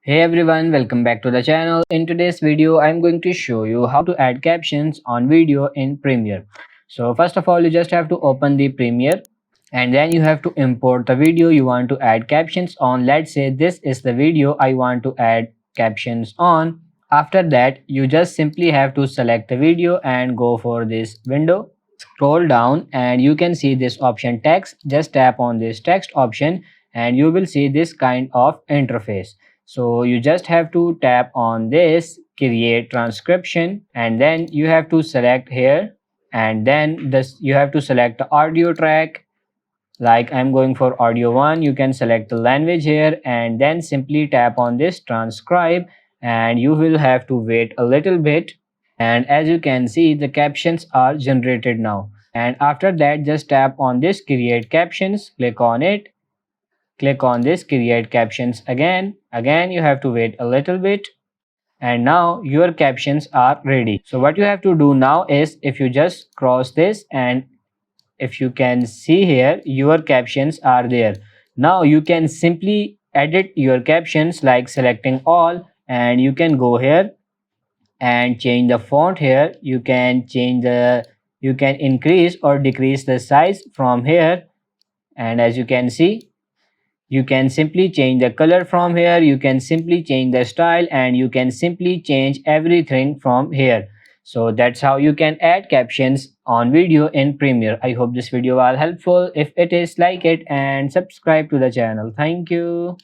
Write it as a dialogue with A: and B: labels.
A: Hey everyone, welcome back to the channel. In today's video, I'm going to show you how to add captions on video in Premiere. So first of all, you just have to open the Premiere and then you have to import the video you want to add captions on. Let's say this is the video I want to add captions on. After that, you just simply have to select the video and go for this window. Scroll down and you can see this option text. Just tap on this text option and you will see this kind of interface. So you just have to tap on this create transcription and then you have to select here and then this you have to select the audio track. Like I'm going for audio 1, you can select the language here and then simply tap on this transcribe and you will have to wait a little bit. And as you can see, the captions are generated now. And after that, just tap on this create captions, click on it, click on this create captions again you have to wait a little bit, and now your captions are ready. So what you have to do now is, if you just cross this and if you can see here, your captions are there. Now you can simply edit your captions like selecting all, and you can go here and change the font here. You can increase or decrease the size from here, and as you can see, you can simply change the color from here, you can simply change the style, and you can simply change everything from here. So that's how you can add captions on video in Premiere. I hope this video was helpful. If it is, like it and subscribe to the channel. Thank you.